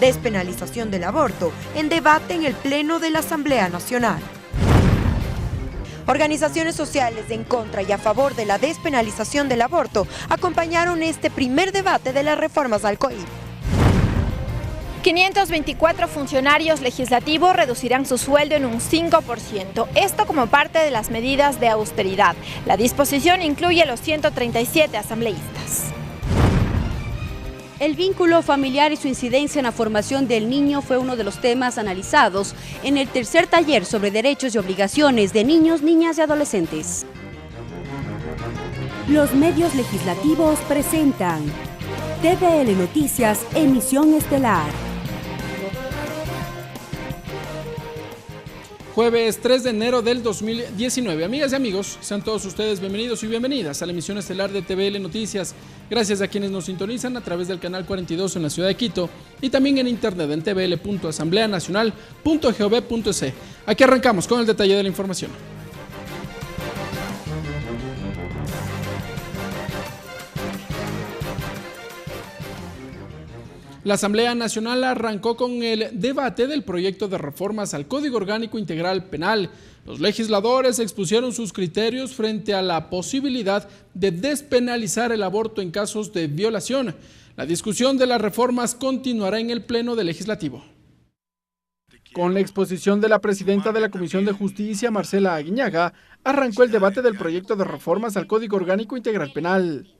despenalización del aborto en debate en el Pleno de la Asamblea Nacional. Organizaciones sociales en contra y a favor de la despenalización del aborto acompañaron este primer debate de las reformas al COIP. 524 funcionarios legislativos reducirán su sueldo en un 5%, esto como parte de las medidas de austeridad. La disposición incluye a los 137 asambleístas. El vínculo familiar y su incidencia en la formación del niño fue uno de los temas analizados en el tercer taller sobre derechos y obligaciones de niños, niñas y adolescentes. Los medios legislativos presentan TVL Noticias, emisión estelar. Jueves 3 de enero del 2019. Amigas y amigos, sean todos ustedes bienvenidos y bienvenidas a la emisión estelar de TVL Noticias. Gracias a quienes nos sintonizan a través del canal 42 en la ciudad de Quito y también en internet en tvl.asambleanacional.gov.es. Aquí arrancamos con el detalle de la información. La Asamblea Nacional arrancó con el debate del proyecto de reformas al Código Orgánico Integral Penal. Los legisladores expusieron sus criterios frente a la posibilidad de despenalizar el aborto en casos de violación. La discusión de las reformas continuará en el Pleno del Legislativo. Con la exposición de la presidenta de la Comisión de Justicia, Marcela Aguiñaga, arrancó el debate del proyecto de reformas al Código Orgánico Integral Penal,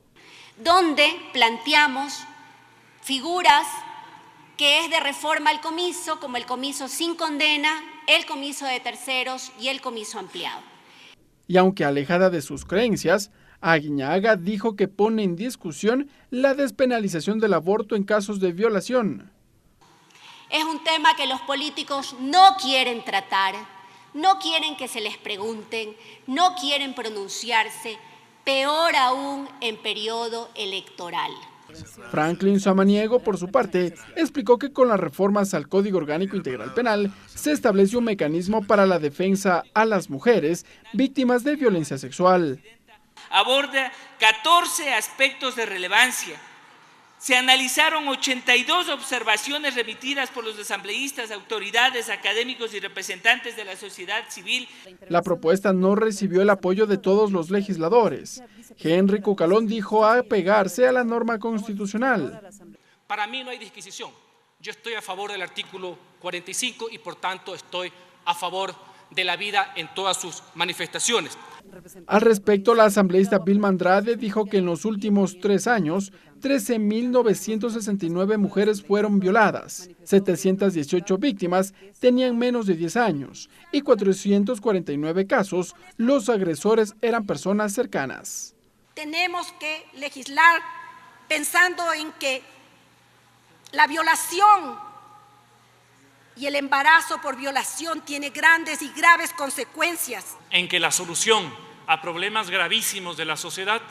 donde planteamos figuras que es de reforma al comiso, como el comiso sin condena, el comiso de terceros y el comiso ampliado. Y aunque alejada de sus creencias, Aguiñaga dijo que pone en discusión la despenalización del aborto en casos de violación. Es un tema que los políticos no quieren tratar, no quieren que se les pregunten, no quieren pronunciarse, peor aún en periodo electoral. Franklin Samaniego, por su parte, explicó que con las reformas al Código Orgánico Integral Penal se establece un mecanismo para la defensa a las mujeres víctimas de violencia sexual. Aborda 14 aspectos de relevancia. Se analizaron 82 observaciones remitidas por los asambleístas, autoridades, académicos y representantes de la sociedad civil. La propuesta no recibió el apoyo de todos los legisladores. Henry Cucalón dijo apegarse a la norma constitucional. Para mí no hay disquisición. Yo estoy a favor del artículo 45 y por tanto estoy a favor de la vida en todas sus manifestaciones. Al respecto, la asambleísta Vilma Andrade dijo que en los últimos 3 años, 13.969 mujeres fueron violadas, 718 víctimas tenían menos de 10 años y 449 casos los agresores eran personas cercanas. Tenemos que legislar pensando en que la violación y el embarazo por violación tiene grandes y graves consecuencias. En que la solución a problemas gravísimos de la sociedad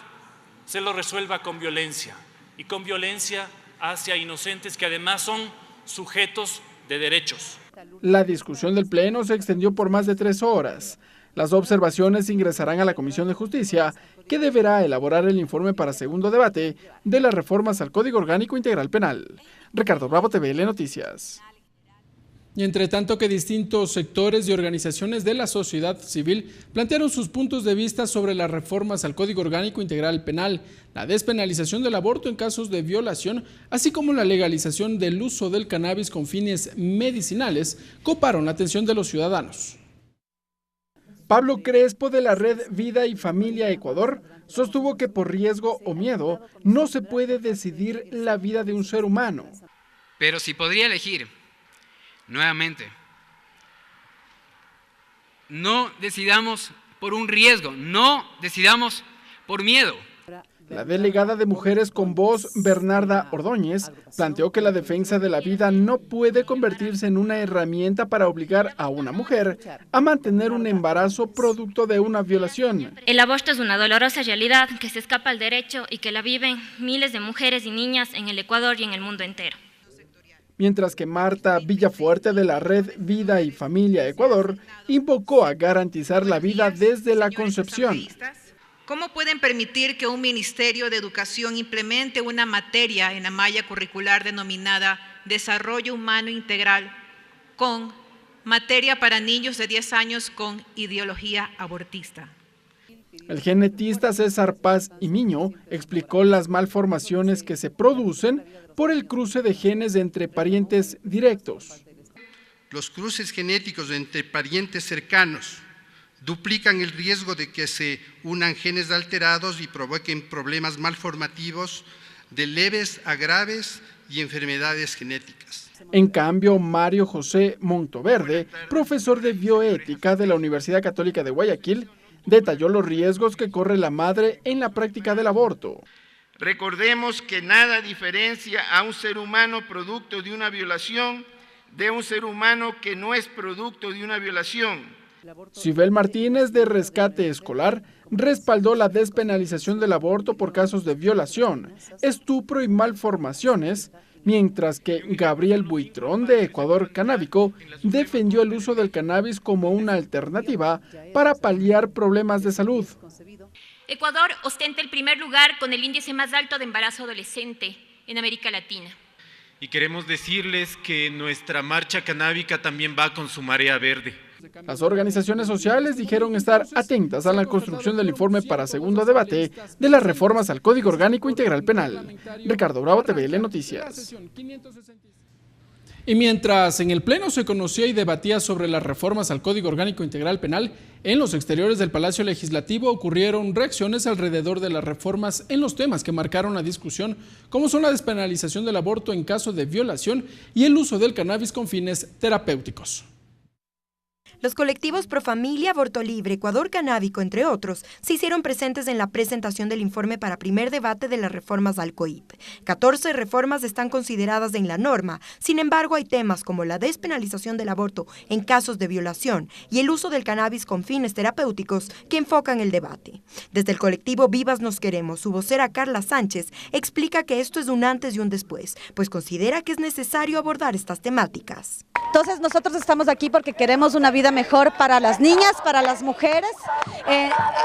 se lo resuelva con violencia, y con violencia hacia inocentes que además son sujetos de derechos. La discusión del Pleno se extendió por más de 3 horas. Las observaciones ingresarán a la Comisión de Justicia, que deberá elaborar el informe para segundo debate de las reformas al Código Orgánico Integral Penal. Ricardo Bravo, TVL Noticias. Y entre tanto que distintos sectores y organizaciones de la sociedad civil plantearon sus puntos de vista sobre las reformas al Código Orgánico Integral Penal, la despenalización del aborto en casos de violación, así como la legalización del uso del cannabis con fines medicinales, coparon la atención de los ciudadanos. Pablo Crespo, de la Red Vida y Familia Ecuador, sostuvo que por riesgo o miedo no se puede decidir la vida de un ser humano. Pero si podría elegir, nuevamente, no decidamos por un riesgo, no decidamos por miedo. La delegada de Mujeres con Voz, Bernarda Ordóñez, planteó que la defensa de la vida no puede convertirse en una herramienta para obligar a una mujer a mantener un embarazo producto de una violación. El aborto es una dolorosa realidad que se escapa al derecho y que la viven miles de mujeres y niñas en el Ecuador y en el mundo entero. Mientras que Marta Villafuerte, de la Red Vida y Familia Ecuador, invocó a garantizar la vida desde la concepción. ¿Cómo pueden permitir que un Ministerio de Educación implemente una materia en la malla curricular denominada desarrollo humano integral con materia para niños de 10 años con ideología abortista. El genetista César Paz y Miño explicó las malformaciones que se producen por el cruce de genes entre parientes directos. Los cruces genéticos entre parientes cercanos duplican el riesgo de que se unan genes alterados y provoquen problemas malformativos de leves a graves y enfermedades genéticas. En cambio, Mario José Montoverde, profesor de bioética de la Universidad Católica de Guayaquil, detalló los riesgos que corre la madre en la práctica del aborto. Recordemos que nada diferencia a un ser humano producto de una violación de un ser humano que no es producto de una violación. Sibel Martínez, de Rescate Escolar, respaldó la despenalización del aborto por casos de violación, estupro y malformaciones, mientras que Gabriel Buitrón, de Ecuador Canábico, defendió el uso del cannabis como una alternativa para paliar problemas de salud. Ecuador ostenta el primer lugar con el índice más alto de embarazo adolescente en América Latina. Y queremos decirles que nuestra marcha canábica también va con su marea verde. Las organizaciones sociales dijeron estar atentas a la construcción del informe para segundo debate de las reformas al Código Orgánico Integral Penal. Ricardo Bravo, TVL Noticias. Y mientras en el Pleno se conocía y debatía sobre las reformas al Código Orgánico Integral Penal, en los exteriores del Palacio Legislativo ocurrieron reacciones alrededor de las reformas en los temas que marcaron la discusión, como son la despenalización del aborto en caso de violación y el uso del cannabis con fines terapéuticos. Los colectivos Pro Familia, Aborto Libre, Ecuador Canábico, entre otros, se hicieron presentes en la presentación del informe para primer debate de las reformas al COIP. 14 reformas están consideradas en la norma, sin embargo hay temas como la despenalización del aborto en casos de violación y el uso del cannabis con fines terapéuticos que enfocan el debate. Desde el colectivo Vivas Nos Queremos, su vocera Carla Sánchez explica que esto es un antes y un después, pues considera que es necesario abordar estas temáticas. Entonces nosotros estamos aquí porque queremos una vida mejor para las niñas, para las mujeres.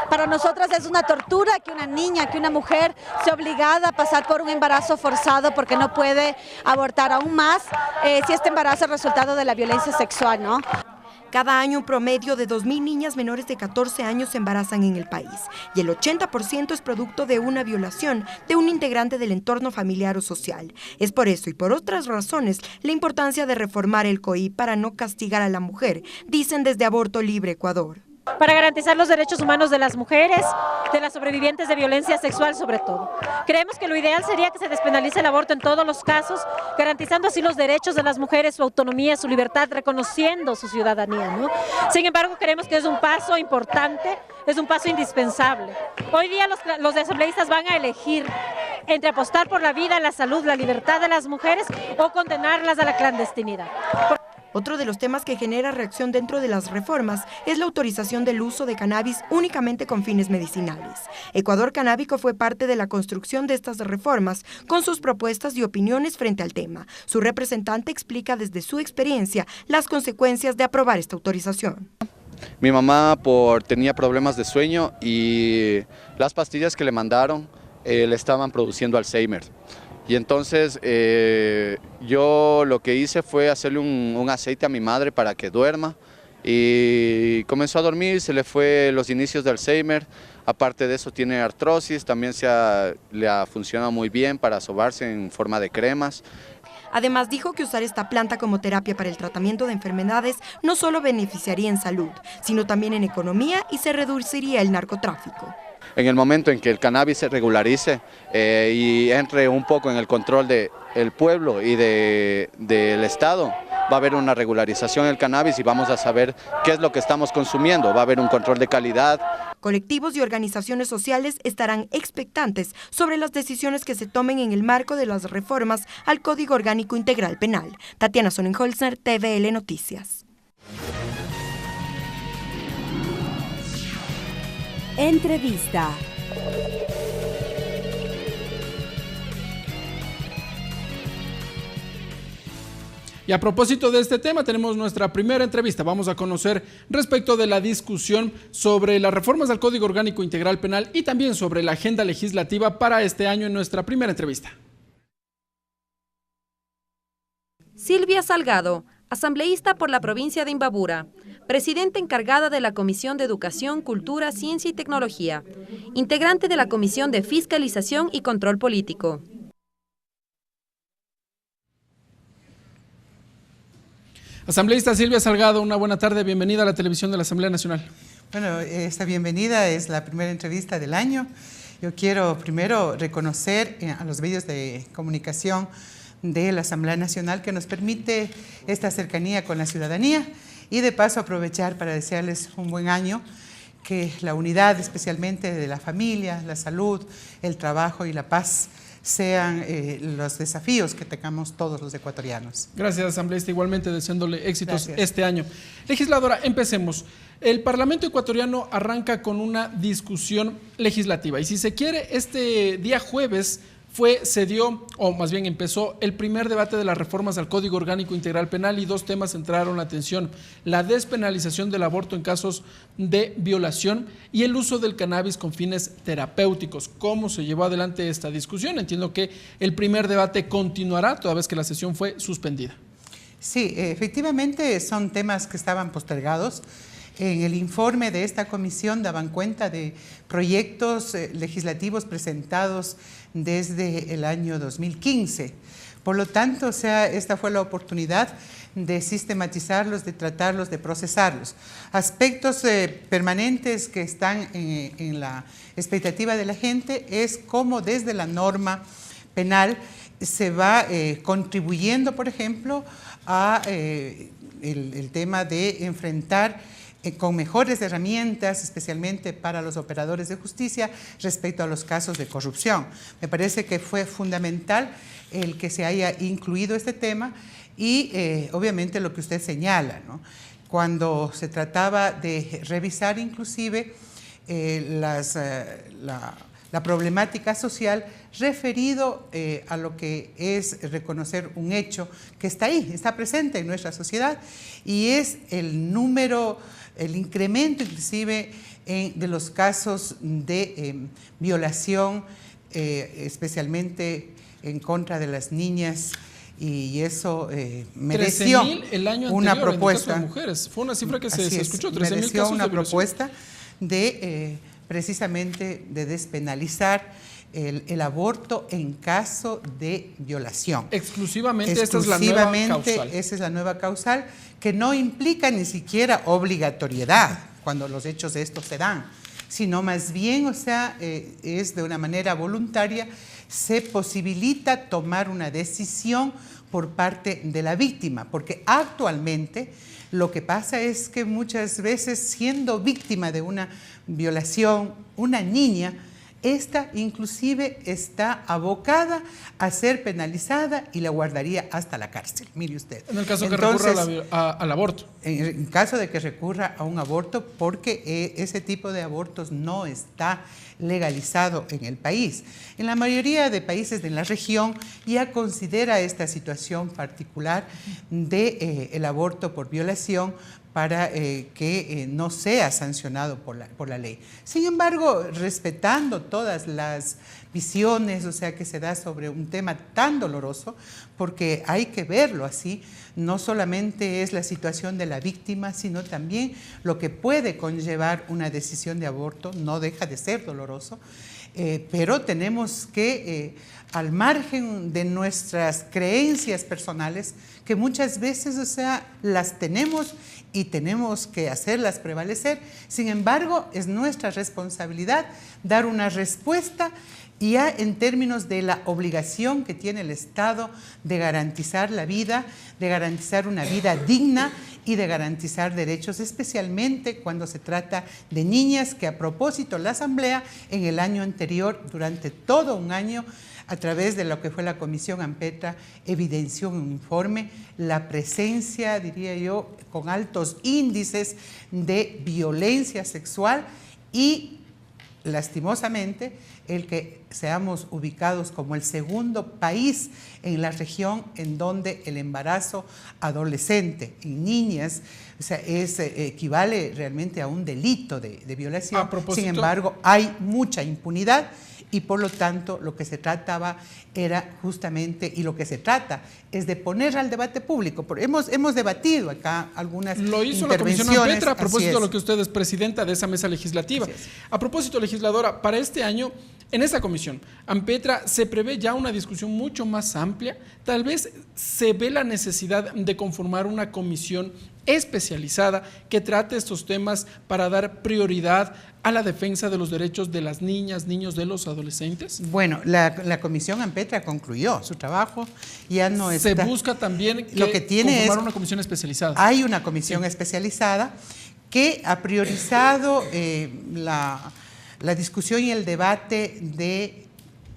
Para nosotras es una tortura que una niña, que una mujer sea obligada a pasar por un embarazo forzado porque no puede abortar aún más si este embarazo es resultado de la violencia sexual, ¿no? Cada año un promedio de 2.000 niñas menores de 14 años se embarazan en el país y el 80% es producto de una violación de un integrante del entorno familiar o social. Es por eso y por otras razones la importancia de reformar el COIP para no castigar a la mujer, dicen desde Aborto Libre Ecuador. Para garantizar los derechos humanos de las mujeres, de las sobrevivientes de violencia sexual sobre todo. Creemos que lo ideal sería que se despenalice el aborto en todos los casos, garantizando así los derechos de las mujeres, su autonomía, su libertad, reconociendo su ciudadanía, ¿no? Sin embargo, creemos que es un paso importante, es un paso indispensable. Hoy día los asambleístas van a elegir entre apostar por la vida, la salud, la libertad de las mujeres o condenarlas a la clandestinidad. Otro de los temas que genera reacción dentro de las reformas es la autorización del uso de cannabis únicamente con fines medicinales. Ecuador Canábico fue parte de la construcción de estas reformas con sus propuestas y opiniones frente al tema. Su representante explica desde su experiencia las consecuencias de aprobar esta autorización. Mi mamá tenía problemas de sueño y las pastillas que le mandaron le estaban produciendo Alzheimer. Y entonces yo lo que hice fue hacerle un aceite a mi madre para que duerma y comenzó a dormir, se le fue los inicios de Alzheimer, aparte de eso tiene artrosis, también le ha funcionado muy bien para sobarse en forma de cremas. Además dijo que usar esta planta como terapia para el tratamiento de enfermedades no solo beneficiaría en salud, sino también en economía y se reduciría el narcotráfico. En el momento en que el cannabis se regularice y entre un poco en el control del pueblo y del Estado, va a haber una regularización del cannabis y vamos a saber qué es lo que estamos consumiendo, va a haber un control de calidad. Colectivos y organizaciones sociales estarán expectantes sobre las decisiones que se tomen en el marco de las reformas al Código Orgánico Integral Penal. Tatiana Sonnenholzner, TVL Noticias. Entrevista. Y a propósito de este tema, tenemos nuestra primera entrevista. Vamos a conocer respecto de la discusión sobre las reformas al Código Orgánico Integral Penal y también sobre la agenda legislativa para este año en nuestra primera entrevista. Silvia Salgado, asambleísta por la provincia de Imbabura, presidenta encargada de la Comisión de Educación, Cultura, Ciencia y Tecnología, integrante de la Comisión de Fiscalización y Control Político. Asambleísta Silvia Salgado, una buena tarde, bienvenida a la televisión de la Asamblea Nacional. Bueno, esta bienvenida es la primera entrevista del año. Yo quiero primero reconocer a los medios de comunicación de la Asamblea Nacional que nos permite esta cercanía con la ciudadanía y de paso aprovechar para desearles un buen año, que la unidad especialmente de la familia, la salud, el trabajo y la paz sean los desafíos que tengamos todos los ecuatorianos. Gracias, asambleísta, igualmente deseándole éxitos este año. Legisladora, empecemos. El Parlamento ecuatoriano arranca con una discusión legislativa y si se quiere, este día jueves empezó el primer debate de las reformas al Código Orgánico Integral Penal y dos temas centraron la atención: la despenalización del aborto en casos de violación y el uso del cannabis con fines terapéuticos. ¿Cómo se llevó adelante esta discusión? Entiendo que el primer debate continuará toda vez que la sesión fue suspendida. Sí, efectivamente son temas que estaban postergados. En el informe de esta comisión daban cuenta de proyectos legislativos presentados desde el año 2015. Por lo tanto, esta fue la oportunidad de sistematizarlos, de tratarlos, de procesarlos. Aspectos permanentes que están en la expectativa de la gente es cómo desde la norma penal se va contribuyendo, por ejemplo, a el tema de enfrentar con mejores herramientas, especialmente para los operadores de justicia, respecto a los casos de corrupción. Me parece que fue fundamental el que se haya incluido este tema y obviamente lo que usted señala, ¿no? Cuando se trataba de revisar inclusive la problemática social referido a lo que es reconocer un hecho que está ahí, está presente en nuestra sociedad y es el incremento inclusive de los casos de violación, especialmente en contra de las niñas, y eso mereció 13.000 el año una anterior, propuesta. En el caso de mujeres. Fue una cifra que se escuchó, 13.000 mereció casos una de violación. propuesta de precisamente de despenalizar el aborto en caso de violación. Exclusivamente esta es la nueva causal. Esa es la nueva causal, que no implica ni siquiera obligatoriedad cuando los hechos de estos se dan, sino más bien, es de una manera voluntaria, se posibilita tomar una decisión por parte de la víctima, porque actualmente lo que pasa es que muchas veces, siendo víctima de una violación, una niña, esta inclusive está abocada a ser penalizada y la guardaría hasta la cárcel, mire usted. En el caso que recurra al aborto. En caso de que recurra a un aborto, porque ese tipo de abortos no está legalizado en el país. En la mayoría de países de la región ya considera esta situación particular de el aborto por violación para que no sea sancionado por la ley. Sin embargo, respetando todas las visiones, que se da sobre un tema tan doloroso, porque hay que verlo así, no solamente es la situación de la víctima, sino también lo que puede conllevar una decisión de aborto, no deja de ser doloroso, pero tenemos que, al margen de nuestras creencias personales, que muchas veces, las tenemos y tenemos que hacerlas prevalecer. Sin embargo, es nuestra responsabilidad dar una respuesta ya en términos de la obligación que tiene el Estado de garantizar la vida, de garantizar una vida digna y de garantizar derechos, especialmente cuando se trata de niñas, que a propósito la Asamblea en el año anterior, durante todo un año, a través de lo que fue la Comisión Ampetra, evidenció en un informe la presencia, diría yo, con altos índices de violencia sexual y, lastimosamente, el que seamos ubicados como el segundo país en la región en donde el embarazo adolescente en niñas equivale realmente a un delito de violación. Sin embargo, hay mucha impunidad y por lo tanto lo que se trataba era justamente, y lo que se trata es de poner al debate público. Hemos debatido acá algunas Lo hizo la Comisión Ampetra a propósito de lo que usted es presidenta de esa mesa legislativa. A propósito, legisladora, para este año, en esa comisión, Ampetra, se prevé ya una discusión mucho más amplia. Tal vez se ve la necesidad de conformar una comisión especializada que trate estos temas para dar prioridad a la defensa de los derechos de las niñas, niños, de los adolescentes. Bueno, la Comisión Ampetra concluyó su trabajo, ya no está. Se busca también conformar una comisión especializada. Hay una comisión especializada que ha priorizado la discusión y el debate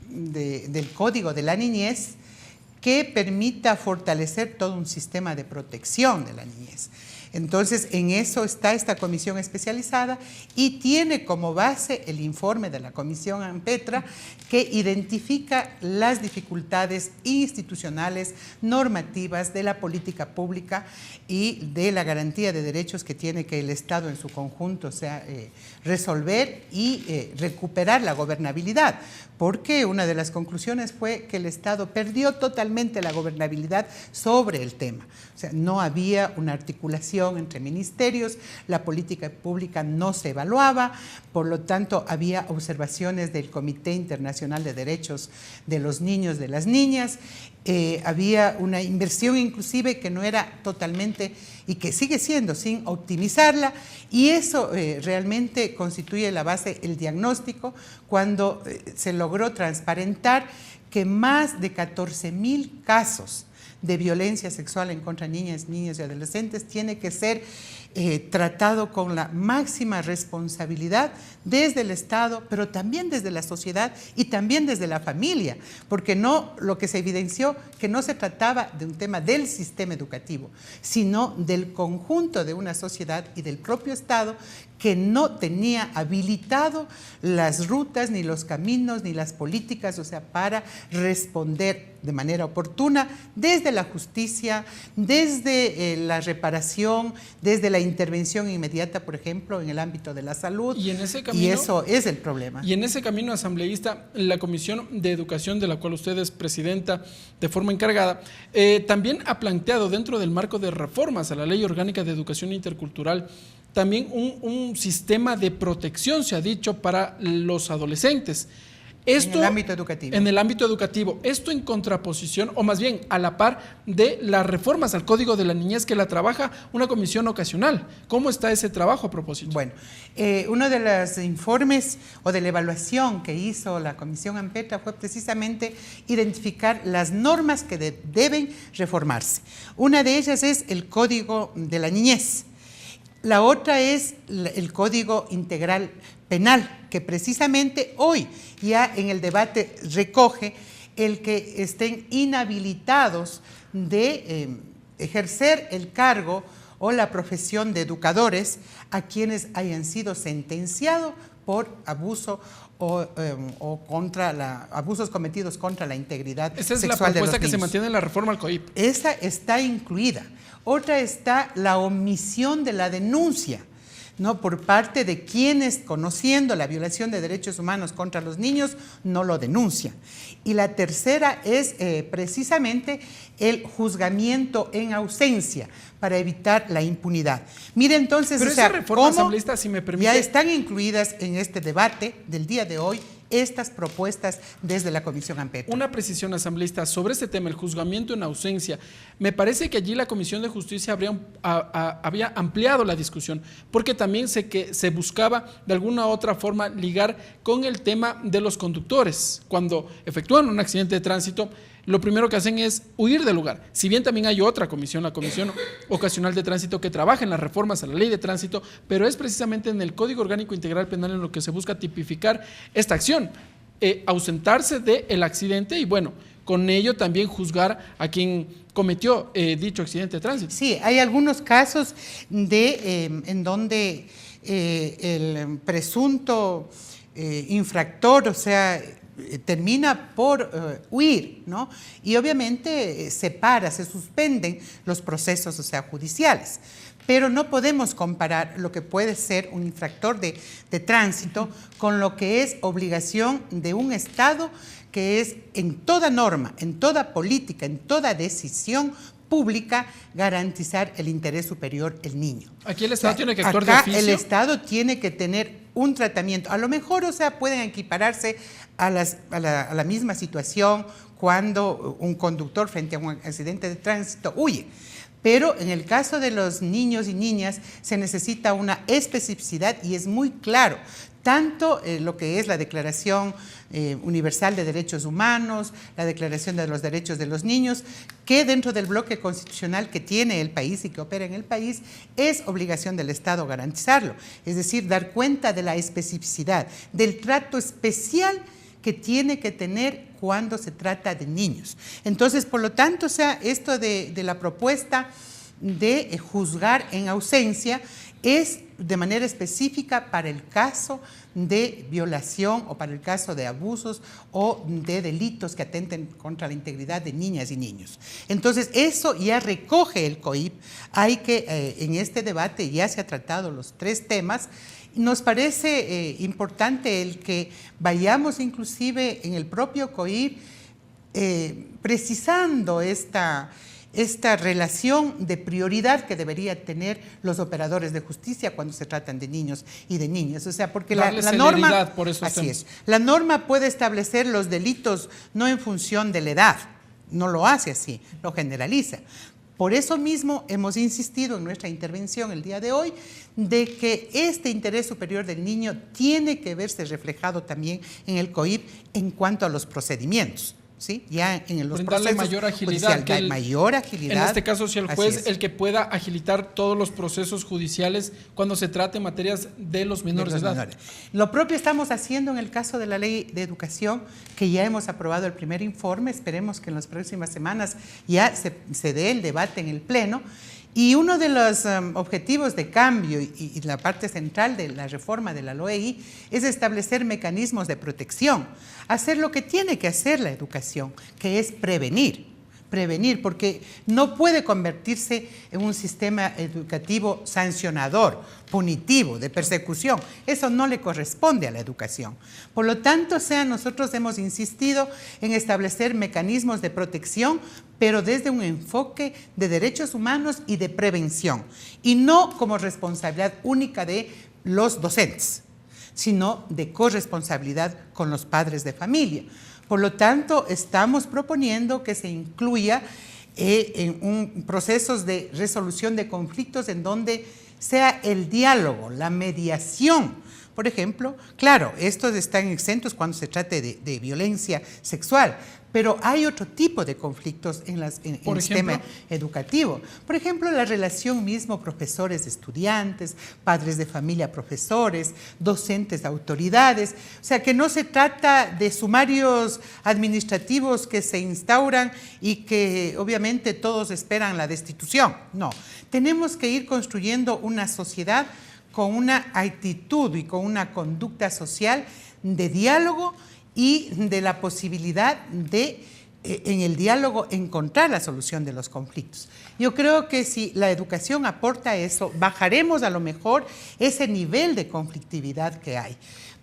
del Código de la Niñez, que permita fortalecer todo un sistema de protección de la niñez. Entonces, en eso está esta comisión especializada y tiene como base el informe de la Comisión Ampetra, que identifica las dificultades institucionales, normativas de la política pública y de la garantía de derechos que tiene que el Estado en su conjunto resolver y recuperar la gobernabilidad. Porque una de las conclusiones fue que el Estado perdió totalmente la gobernabilidad sobre el tema. O sea, no había una articulación entre ministerios, la política pública no se evaluaba, por lo tanto había observaciones del Comité Internacional de Derechos de los Niños, de las Niñas, había una inversión inclusive que no era totalmente y que sigue siendo sin optimizarla, y eso realmente constituye la base, el diagnóstico, cuando se logró transparentar que más de 14,000 casos de violencia sexual en contra de niñas, niños y adolescentes tiene que ser tratado con la máxima responsabilidad desde el Estado, pero también desde la sociedad y también desde la familia, porque lo que se evidenció que no se trataba de un tema del sistema educativo, sino del conjunto de una sociedad y del propio Estado, que no tenía habilitado las rutas, ni los caminos, ni las políticas, o sea, para responder de manera oportuna desde la justicia, desde la reparación, desde la intervención inmediata, por ejemplo, en el ámbito de la salud. Y eso es el problema. Y en ese camino, asambleísta, la Comisión de Educación, de la cual usted es presidenta de forma encargada, también ha planteado dentro del marco de reformas a la Ley Orgánica de Educación Intercultural también un sistema de protección, se ha dicho, para los adolescentes. Esto, en el ámbito educativo. En el ámbito educativo. Esto en contraposición, o más bien a la par de las reformas al Código de la Niñez que la trabaja una comisión ocasional. ¿Cómo está ese trabajo a propósito? Bueno, uno de los informes o de la evaluación que hizo la Comisión Ampetra fue precisamente identificar las normas que deben reformarse. Una de ellas es el Código de la Niñez. La otra es el Código Integral Penal, que precisamente hoy ya en el debate recoge el que estén inhabilitados de ejercer el cargo o la profesión de educadores a quienes hayan sido sentenciados por abuso o contra abusos cometidos contra la integridad sexual de los niños. Esa es la propuesta que se mantiene en la reforma al COIP. Esa está incluida. Otra está la omisión de la denuncia, ¿no?, por parte de quienes, conociendo la violación de derechos humanos contra los niños, no lo denuncian. Y la tercera es precisamente el juzgamiento en ausencia para evitar la impunidad. Mire entonces, pero esa reforma, asambleísta, si me permite, ya están incluidas en este debate del día de hoy estas propuestas desde la Comisión Ampetra. Una precisión, asambleísta, sobre este tema, el juzgamiento en ausencia. Me parece que allí la Comisión de Justicia había ampliado la discusión, porque también sé que se buscaba de alguna u otra forma ligar con el tema de los conductores. Cuando efectúan un accidente de tránsito, lo primero que hacen es huir del lugar. Si bien también hay otra comisión, la Comisión Ocasional de Tránsito, que trabaja en las reformas a la ley de tránsito, pero es precisamente en el Código Orgánico Integral Penal en lo que se busca tipificar esta acción, ausentarse del accidente y, bueno, con ello también juzgar a quien cometió dicho accidente de tránsito. Sí, hay algunos casos en donde el presunto infractor, o sea, termina por huir, ¿no? Y obviamente se suspenden los procesos, o sea, judiciales. pero no podemos comparar lo que puede ser un infractor de tránsito con lo que es obligación de un Estado, que es en toda norma, en toda política, en toda decisión pública, garantizar el interés superior del niño. Aquí el Estado tiene que actuar de acá oficio. El Estado tiene que tener un tratamiento. A lo mejor, pueden equipararse a la misma situación cuando un conductor frente a un accidente de tránsito huye. Pero en el caso de los niños y niñas se necesita una especificidad y es muy claro, tanto lo que es la Declaración Universal de Derechos Humanos, la Declaración de los Derechos de los Niños, que dentro del bloque constitucional que tiene el país y que opera en el país, es obligación del Estado garantizarlo. Es decir, dar cuenta de la especificidad, del trato especial que tiene que tener cuando se trata de niños. Entonces, por lo tanto, esto de la propuesta de juzgar en ausencia es de manera específica para el caso de violación o para el caso de abusos o de delitos que atenten contra la integridad de niñas y niños. Entonces, eso ya recoge el COIP. Hay que, en este debate ya se ha tratado los 3 temas. Nos parece importante el que vayamos inclusive en el propio COIP precisando esta relación de prioridad que debería tener los operadores de justicia cuando se tratan de niños y de niñas. Porque la norma, por esos así temas. es, la norma puede establecer los delitos no en función de la edad, no lo hace así, lo generaliza. Por eso mismo hemos insistido en nuestra intervención el día de hoy de que este interés superior del niño tiene que verse reflejado también en el COIP en cuanto a los procedimientos. ¿Sí? Ya en los procesos mayor agilidad, mayor agilidad. En este caso, si el juez, el que pueda agilitar todos los procesos judiciales cuando se trate materias de los menores de edad. Lo propio estamos haciendo en el caso de la Ley de Educación, que ya hemos aprobado el primer informe. Esperemos que en las próximas semanas ya se dé el debate en el Pleno. Y uno de los objetivos de cambio y la parte central de la reforma de la LOEI es establecer mecanismos de protección, hacer lo que tiene que hacer la educación, que es prevenir, porque no puede convertirse en un sistema educativo sancionador, punitivo, de persecución. Eso no le corresponde a la educación. Por lo tanto, nosotros hemos insistido en establecer mecanismos de protección, pero desde un enfoque de derechos humanos y de prevención, y no como responsabilidad única de los docentes, sino de corresponsabilidad con los padres de familia. Por lo tanto, estamos proponiendo que se incluya en procesos de resolución de conflictos en donde sea el diálogo, la mediación. Por ejemplo, claro, estos están exentos cuando se trate de violencia sexual, pero hay otro tipo de conflictos en el sistema educativo. Por ejemplo, la relación mismo profesores-estudiantes, padres de familia profesores, docentes autoridades. O sea, que no se trata de sumarios administrativos que se instauran y que obviamente todos esperan la destitución. No, tenemos que ir construyendo una sociedad con una actitud y con una conducta social de diálogo y de la posibilidad de, en el diálogo, encontrar la solución de los conflictos. Yo creo que si la educación aporta eso, bajaremos a lo mejor ese nivel de conflictividad que hay.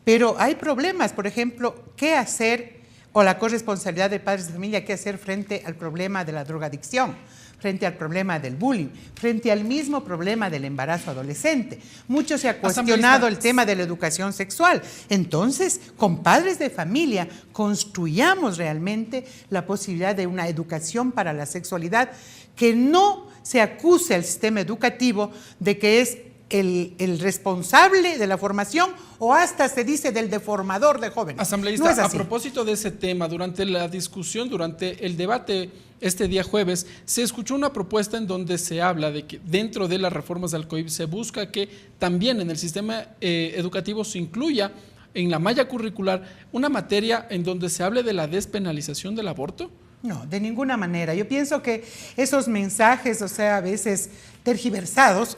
Pero hay problemas, por ejemplo, ¿qué hacer? O la corresponsabilidad de padres de familia, ¿qué hacer frente al problema de la drogadicción? Frente al problema del bullying, frente al mismo problema del embarazo adolescente. Mucho se ha cuestionado el tema de la educación sexual. Entonces, con padres de familia, construyamos realmente la posibilidad de una educación para la sexualidad, que no se acuse al sistema educativo de que es el responsable de la formación o hasta se dice del deformador de jóvenes. Asambleísta, no es así. A propósito de ese tema, durante la discusión, durante el debate este día jueves, se escuchó una propuesta en donde se habla de que dentro de las reformas del COIP se busca que también en el sistema educativo se incluya en la malla curricular una materia en donde se hable de la despenalización del aborto. No, de ninguna manera. Yo pienso que esos mensajes, a veces tergiversados,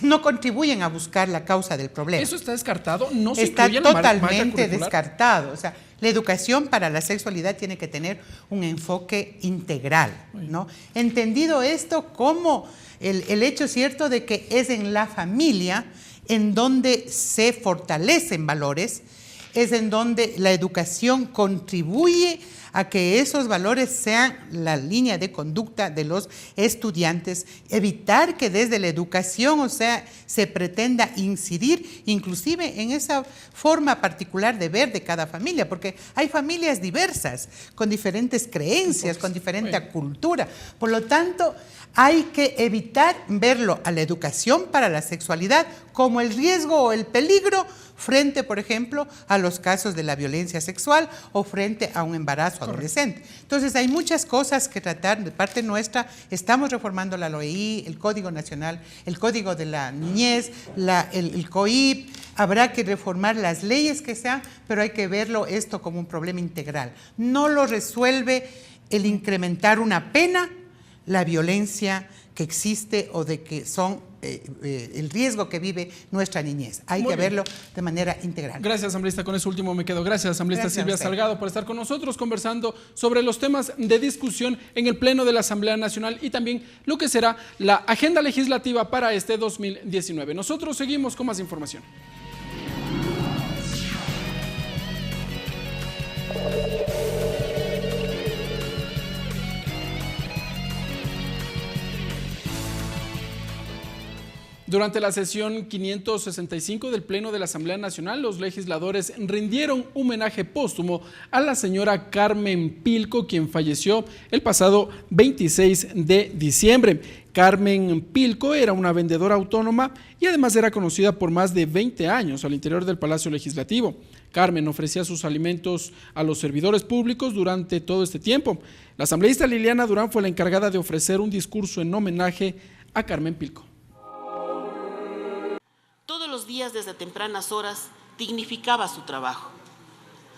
no contribuyen a buscar la causa del problema. ¿Eso está descartado? ¿No se está incluye en la malla totalmente curricular? descartado. O sea, la educación para la sexualidad tiene que tener un enfoque integral, ¿no? Entendido esto como el hecho cierto de que es en la familia en donde se fortalecen valores, es en donde la educación contribuye a que esos valores sean la línea de conducta de los estudiantes, evitar que desde la educación, o sea, se pretenda incidir inclusive en esa forma particular de ver de cada familia, porque hay familias diversas, con diferentes creencias, con diferente cultura. Por lo tanto, hay que evitar verlo a la educación para la sexualidad como el riesgo o el peligro frente, por ejemplo, a los casos de la violencia sexual o frente a un embarazo adolescente. Entonces, hay muchas cosas que tratar de parte nuestra. Estamos reformando la LOEI, el Código Nacional, el Código de la Niñez, el COIP. Habrá que reformar las leyes que sean, pero hay que verlo esto como un problema integral. No lo resuelve el incrementar una pena, la violencia que existe o de que son el riesgo que vive nuestra niñez. Hay que verlo de manera integral. Gracias, asambleísta. Con eso último me quedo. Gracias, asambleísta Silvia Salgado, por estar con nosotros conversando sobre los temas de discusión en el Pleno de la Asamblea Nacional y también lo que será la agenda legislativa para este 2019. Nosotros seguimos con más información. Durante la sesión 565 del Pleno de la Asamblea Nacional, los legisladores rindieron un homenaje póstumo a la señora Carmen Pilco, quien falleció el pasado 26 de diciembre. Carmen Pilco era una vendedora autónoma y además era conocida por más de 20 años al interior del Palacio Legislativo. Carmen ofrecía sus alimentos a los servidores públicos durante todo este tiempo. La asambleísta Liliana Durán fue la encargada de ofrecer un discurso en homenaje a Carmen Pilco. Todos los días desde tempranas horas dignificaba su trabajo.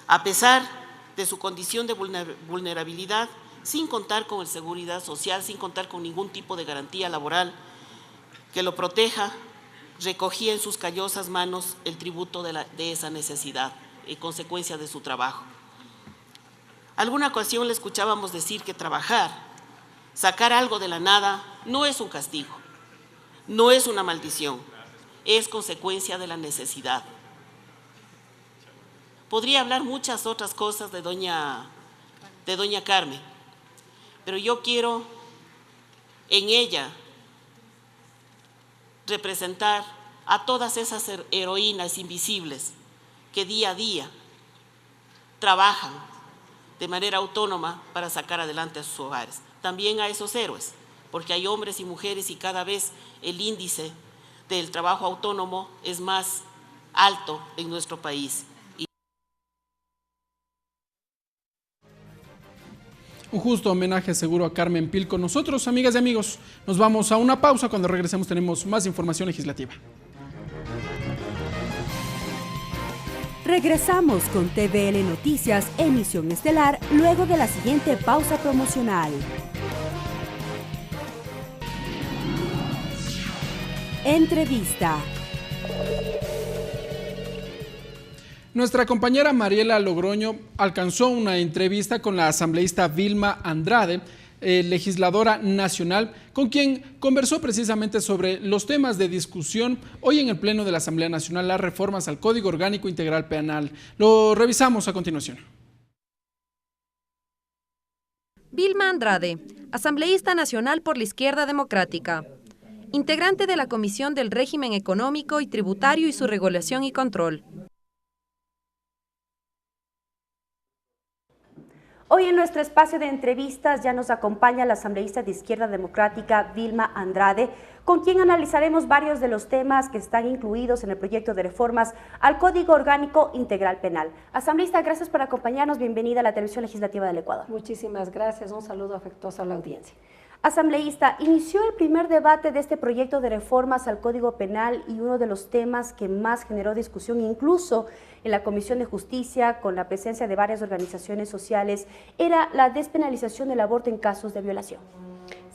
A pesar de su condición de vulnerabilidad, sin contar con el seguridad social, sin contar con ningún tipo de garantía laboral que lo proteja, recogía en sus callosas manos el tributo de esa necesidad, en consecuencia de su trabajo. Alguna ocasión le escuchábamos decir que trabajar, sacar algo de la nada, no es un castigo, no es una maldición, es consecuencia de la necesidad. Podría hablar muchas otras cosas de doña Carmen, pero yo quiero en ella representar a todas esas heroínas invisibles que día a día trabajan de manera autónoma para sacar adelante a sus hogares. También a esos héroes, porque hay hombres y mujeres y cada vez el índice del trabajo autónomo es más alto en nuestro país. Un justo homenaje seguro a Carmen Pilco. Nosotros, amigas y amigos, nos vamos a una pausa. Cuando regresemos tenemos más información legislativa. Regresamos con TVL Noticias, emisión estelar, luego de la siguiente pausa promocional. Entrevista. Nuestra compañera Mariela Logroño alcanzó una entrevista con la asambleísta Vilma Andrade, legisladora nacional, con quien conversó precisamente sobre los temas de discusión hoy en el Pleno de la Asamblea Nacional, las reformas al Código Orgánico Integral Penal. Lo revisamos a continuación. Vilma Andrade, asambleísta nacional por la Izquierda Democrática, integrante de la Comisión del Régimen Económico y Tributario y su Regulación y Control. Hoy en nuestro espacio de entrevistas ya nos acompaña la asambleísta de Izquierda Democrática Vilma Andrade, con quien analizaremos varios de los temas que están incluidos en el proyecto de reformas al Código Orgánico Integral Penal. Asambleísta, gracias por acompañarnos. Bienvenida a la Televisión Legislativa del Ecuador. Muchísimas gracias. Un saludo afectuoso a la audiencia. Asambleísta, inició el primer debate de este proyecto de reformas al Código Penal y uno de los temas que más generó discusión, incluso en la Comisión de Justicia, con la presencia de varias organizaciones sociales, era la despenalización del aborto en casos de violación.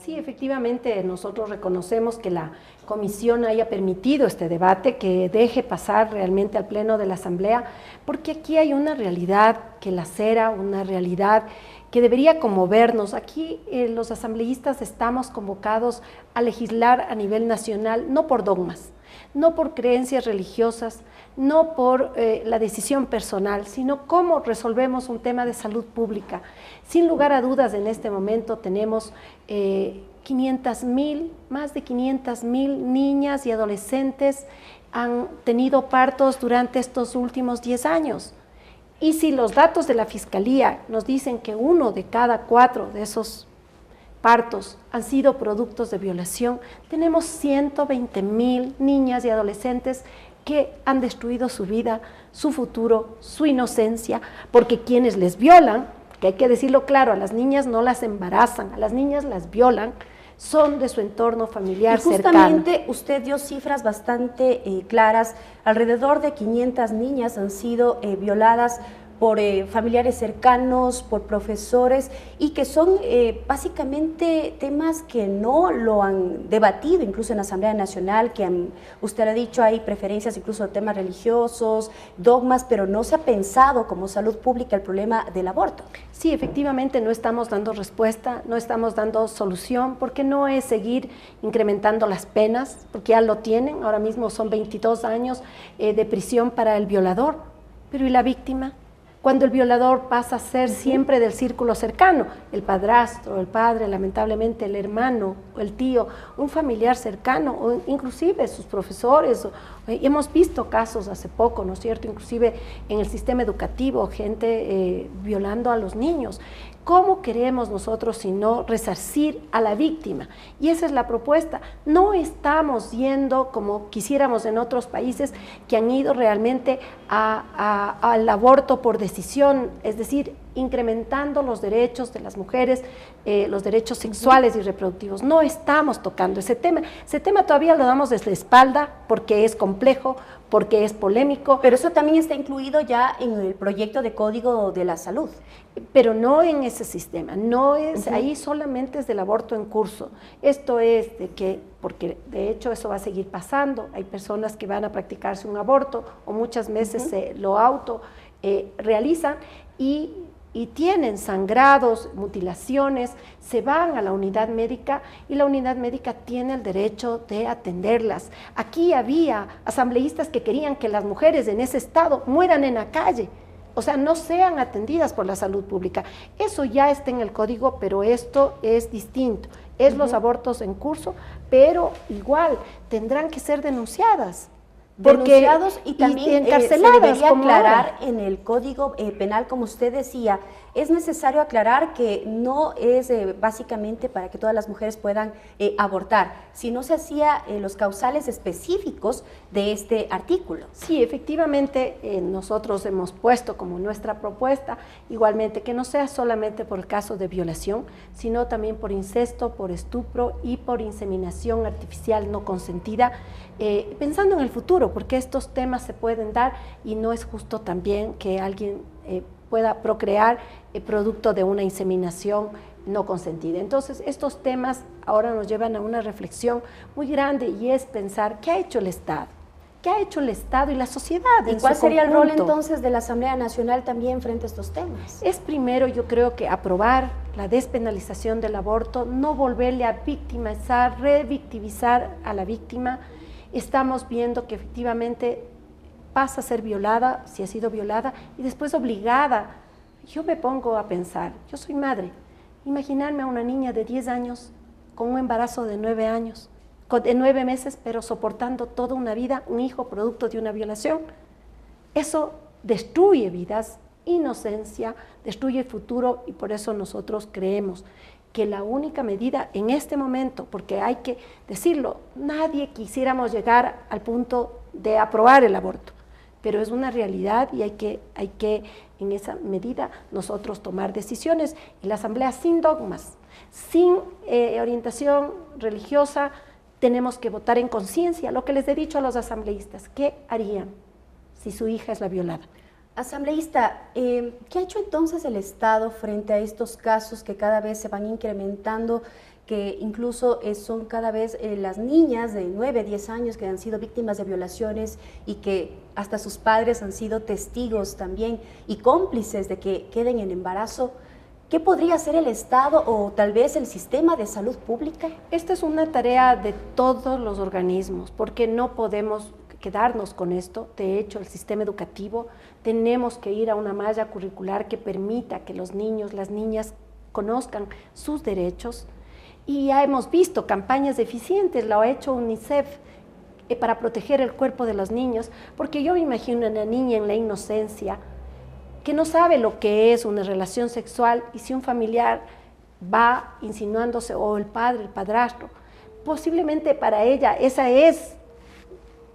Sí, efectivamente, nosotros reconocemos que la comisión haya permitido este debate, que deje pasar realmente al pleno de la Asamblea, porque aquí hay una realidad que lacera, una realidad que debería conmovernos. Aquí los asambleístas estamos convocados a legislar a nivel nacional, no por dogmas, no por creencias religiosas, no por la decisión personal, sino cómo resolvemos un tema de salud pública. Sin lugar a dudas, en este momento tenemos 500,000, más de 500,000 niñas y adolescentes han tenido partos durante estos últimos 10 años. Y si los datos de la Fiscalía nos dicen que 1 de cada 4 de esos partos han sido productos de violación, tenemos 120,000 niñas y adolescentes que han destruido su vida, su futuro, su inocencia, porque quienes les violan, que hay que decirlo claro, a las niñas no las embarazan, a las niñas las violan, son de su entorno familiar cercano. Justamente usted dio cifras bastante claras, alrededor de 500 niñas han sido violadas por familiares cercanos, por profesores, y que son básicamente temas que no lo han debatido, incluso en la Asamblea Nacional, que usted ha dicho hay preferencias incluso de temas religiosos, dogmas, pero no se ha pensado como salud pública el problema del aborto. Sí, efectivamente no estamos dando respuesta, no estamos dando solución, porque no es seguir incrementando las penas, porque ya lo tienen, ahora mismo son 22 años de prisión para el violador, pero ¿y la víctima? Cuando el violador pasa a ser siempre del círculo cercano, el padrastro, el padre, lamentablemente el hermano, el tío, un familiar cercano, o inclusive sus profesores. Hemos visto casos hace poco, ¿no es cierto?, inclusive en el sistema educativo, gente violando a los niños. ¿Cómo queremos nosotros sino resarcir a la víctima? Y esa es la propuesta. No estamos yendo como quisiéramos en otros países que han ido realmente al aborto por decisión, es decir, incrementando los derechos de las mujeres, los derechos sexuales y reproductivos. No estamos tocando ese tema. Ese tema todavía lo damos desde la espalda porque es complejo, porque es polémico. Pero eso también está incluido ya en el proyecto de Código de la Salud. Pero no en ese sistema, no es, ahí solamente es del aborto en curso. Esto es de que, porque de hecho eso va a seguir pasando, hay personas que van a practicarse un aborto o muchas veces se lo realizan y tienen sangrados, mutilaciones, se van a la unidad médica y la unidad médica tiene el derecho de atenderlas. Aquí había asambleístas que querían que las mujeres en ese estado mueran en la calle, o sea, no sean atendidas por la salud pública. Eso ya está en el código, pero esto es distinto. Es los abortos en curso, pero igual tendrán que ser denunciadas. Denunciados y también encarceladas, se debería aclarar ahora. En el Código Penal, como usted decía, es necesario aclarar que no es básicamente para que todas las mujeres puedan abortar, sino se hacía los causales específicos de este artículo. Sí, efectivamente nosotros hemos puesto como nuestra propuesta, igualmente, que no sea solamente por el caso de violación, sino también por incesto, por estupro y por inseminación artificial no consentida, pensando en el futuro, porque estos temas se pueden dar y no es justo también que alguien pueda procrear producto de una inseminación no consentida. Entonces, estos temas ahora nos llevan a una reflexión muy grande y es pensar qué ha hecho el Estado, qué ha hecho el Estado y la sociedad. ¿Y cuál sería el rol entonces de la Asamblea Nacional también frente a estos temas? Es primero, yo creo que aprobar la despenalización del aborto, no volverle a victimizar, revictimizar a la víctima. Estamos viendo que efectivamente pasa a ser violada, si ha sido violada, y después obligada. Yo me pongo a pensar, yo soy madre, imaginarme a una niña de 10 años con un embarazo de 9 años, de 9 meses, pero soportando toda una vida, un hijo producto de una violación. Eso destruye vidas, inocencia, destruye el futuro, y por eso nosotros creemos que la única medida en este momento, porque hay que decirlo, nadie quisiéramos llegar al punto de aprobar el aborto, pero es una realidad y hay que en esa medida nosotros tomar decisiones, y la Asamblea sin dogmas, sin orientación religiosa, tenemos que votar en conciencia. Lo que les he dicho a los asambleístas, ¿qué harían si su hija es la violada? Asambleísta, ¿qué ha hecho entonces el Estado frente a estos casos que cada vez se van incrementando, que incluso son cada vez las niñas de 9, 10 años que han sido víctimas de violaciones y que hasta sus padres han sido testigos también y cómplices de que queden en embarazo. ¿Qué podría hacer el Estado o tal vez el sistema de salud pública? Esta es una tarea de todos los organismos, porque no podemos quedarnos con esto. De hecho, el sistema educativo tenemos que ir a una malla curricular que permita que los niños, las niñas conozcan sus derechos. Y ya hemos visto campañas eficientes, lo ha hecho UNICEF para proteger el cuerpo de los niños, porque yo me imagino a una niña en la inocencia que no sabe lo que es una relación sexual, y si un familiar va insinuándose, o el padre, el padrastro, posiblemente para ella esa es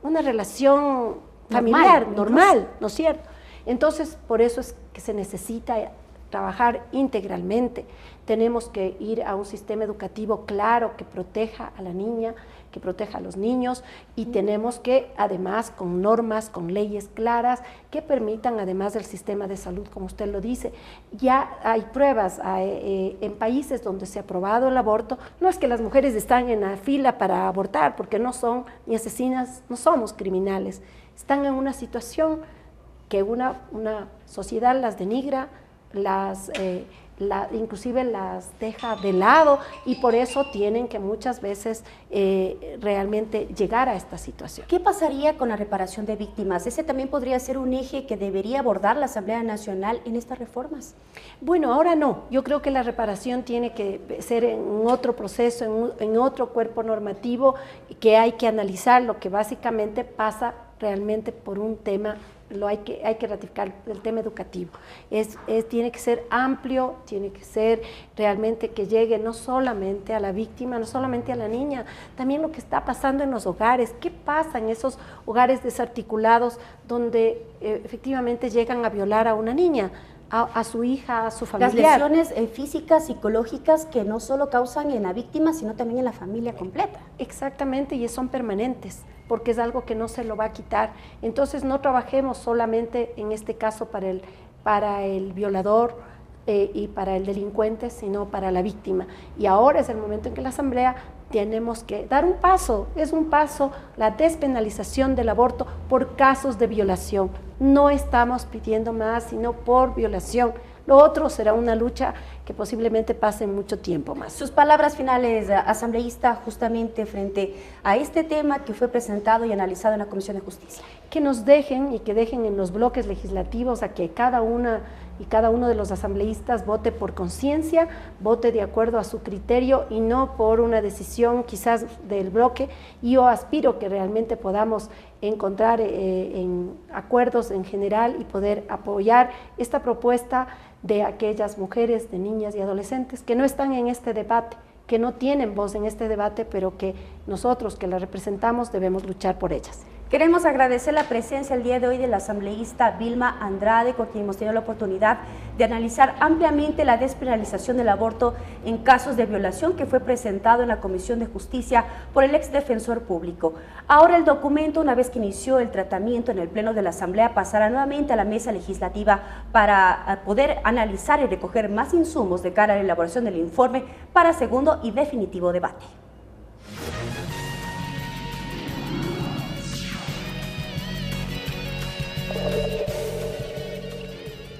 una relación familiar, normal, ¿no es cierto? Entonces, por eso es que se necesita trabajar integralmente. Tenemos que ir a un sistema educativo claro que proteja a la niña, que proteja a los niños, y tenemos que, además, con normas, con leyes claras, que permitan, además del sistema de salud, como usted lo dice. Ya hay pruebas en países donde se ha aprobado el aborto. No es que las mujeres están en la fila para abortar, porque no son ni asesinas, no somos criminales. Están en una situación que una sociedad las denigra, inclusive las deja de lado, y por eso tienen que muchas veces realmente llegar a esta situación. ¿Qué pasaría con la reparación de víctimas? ¿Ese también podría ser un eje que debería abordar la Asamblea Nacional en estas reformas? Bueno, ahora no. Yo creo que la reparación tiene que ser en otro proceso, en otro cuerpo normativo, que hay que analizar, lo que básicamente pasa realmente por un tema. Hay que ratificar el tema educativo. Tiene que ser amplio, tiene que ser realmente que llegue no solamente a la víctima, no solamente a la niña, también lo que está pasando en los hogares. ¿Qué pasa en esos hogares desarticulados donde efectivamente llegan a violar a una niña, a su hija, a su familiar? Las lesiones físicas, psicológicas, que no solo causan en la víctima, sino también en la familia completa. Exactamente, y son permanentes, porque es algo que no se lo va a quitar. Entonces no trabajemos solamente en este caso para el violador y para el delincuente, sino para la víctima. Y ahora es el momento en que la Asamblea tenemos que dar un paso, es un paso, la despenalización del aborto por casos de violación. No estamos pidiendo más, sino por violación. Lo otro será una lucha que posiblemente pase mucho tiempo más. Sus palabras finales, asambleísta, justamente frente a este tema que fue presentado y analizado en la Comisión de Justicia. Que nos dejen y que dejen en los bloques legislativos a que cada una y cada uno de los asambleístas vote por conciencia, vote de acuerdo a su criterio y no por una decisión quizás del bloque. Y yo aspiro que realmente podamos encontrar en acuerdos en general y poder apoyar esta propuesta de aquellas mujeres, de niñas y adolescentes que no están en este debate, que no tienen voz en este debate, pero que nosotros que las representamos debemos luchar por ellas. Queremos agradecer la presencia el día de hoy de la asambleísta Vilma Andrade, con quien hemos tenido la oportunidad de analizar ampliamente la despenalización del aborto en casos de violación que fue presentado en la Comisión de Justicia por el exdefensor público. Ahora el documento, una vez que inició el tratamiento en el Pleno de la Asamblea, pasará nuevamente a la mesa legislativa para poder analizar y recoger más insumos de cara a la elaboración del informe para segundo y definitivo debate.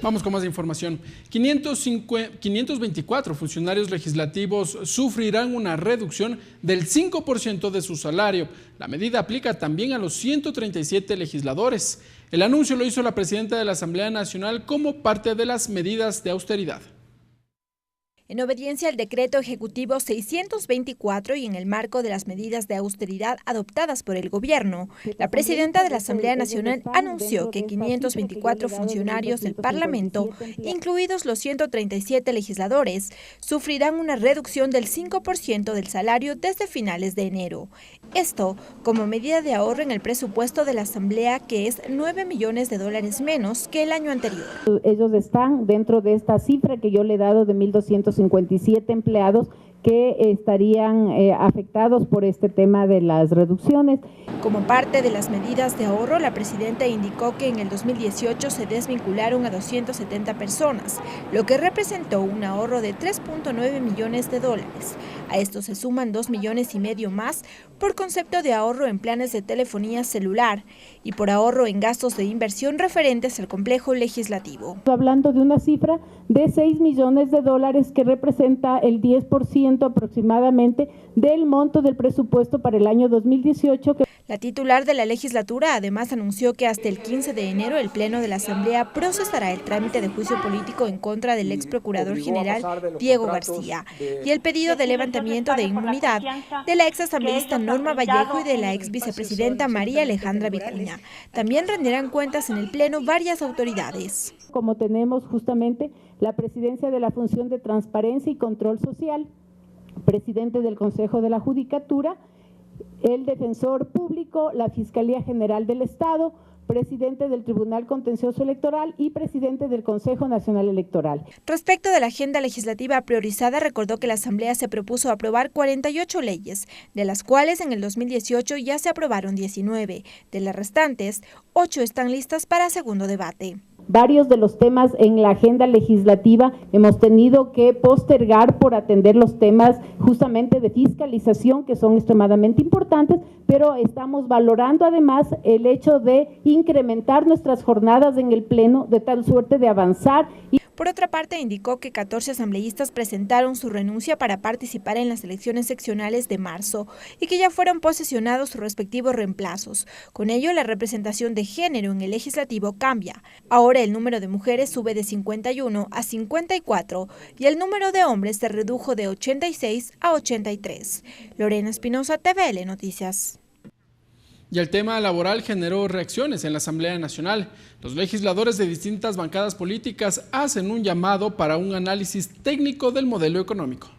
Vamos con más información. 524 funcionarios legislativos sufrirán una reducción del 5% de su salario. La medida aplica también a los 137 legisladores. El anuncio lo hizo la presidenta de la Asamblea Nacional como parte de las medidas de austeridad. En obediencia al decreto ejecutivo 624 y en el marco de las medidas de austeridad adoptadas por el gobierno, la presidenta de la Asamblea Nacional anunció que 524 funcionarios del Parlamento, incluidos los 137 legisladores, sufrirán una reducción del 5% del salario desde finales de enero. Esto como medida de ahorro en el presupuesto de la Asamblea, que es $9 millones menos que el año anterior. Ellos están dentro de esta cifra que yo le he dado de 1.257 empleados que estarían afectados por este tema de las reducciones. Como parte de las medidas de ahorro, la presidenta indicó que en el 2018 se desvincularon a 270 personas, lo que representó un ahorro de $3.9 millones. A esto se suman 2,5 millones más por concepto de ahorro en planes de telefonía celular y por ahorro en gastos de inversión referentes al complejo legislativo. Hablando de una cifra de $6 millones que representa el 10% aproximadamente del monto del presupuesto para el año 2018. La titular de la legislatura además anunció que hasta el 15 de enero el Pleno de la Asamblea procesará el trámite de juicio político en contra del ex procurador general Diego García y el pedido de levantamiento de inmunidad de la ex asambleísta Norma Vallejo y de la ex vicepresidenta María Alejandra Vicuña. También rendirán cuentas en el Pleno varias autoridades. Como tenemos justamente la presidencia de la Función de Transparencia y Control Social, presidente del Consejo de la Judicatura, el Defensor Público, la Fiscalía General del Estado, presidente del Tribunal Contencioso Electoral y presidente del Consejo Nacional Electoral. Respecto de la agenda legislativa priorizada, recordó que la Asamblea se propuso aprobar 48 leyes, de las cuales en el 2018 ya se aprobaron 19. De las restantes, 8 están listas para segundo debate. Varios de los temas en la agenda legislativa hemos tenido que postergar por atender los temas justamente de fiscalización, que son extremadamente importantes, pero estamos valorando además el hecho de incrementar nuestras jornadas en el Pleno de tal suerte de avanzar. Por otra parte, indicó que 14 asambleístas presentaron su renuncia para participar en las elecciones seccionales de marzo y que ya fueron posesionados sus respectivos reemplazos. Con ello, la representación de género en el legislativo cambia. Ahora el número de mujeres sube de 51 a 54 y el número de hombres se redujo de 86 a 83. Lorena Espinosa, TVL Noticias. Y el tema laboral generó reacciones en la Asamblea Nacional. Los legisladores de distintas bancadas políticas hacen un llamado para un análisis técnico del modelo económico.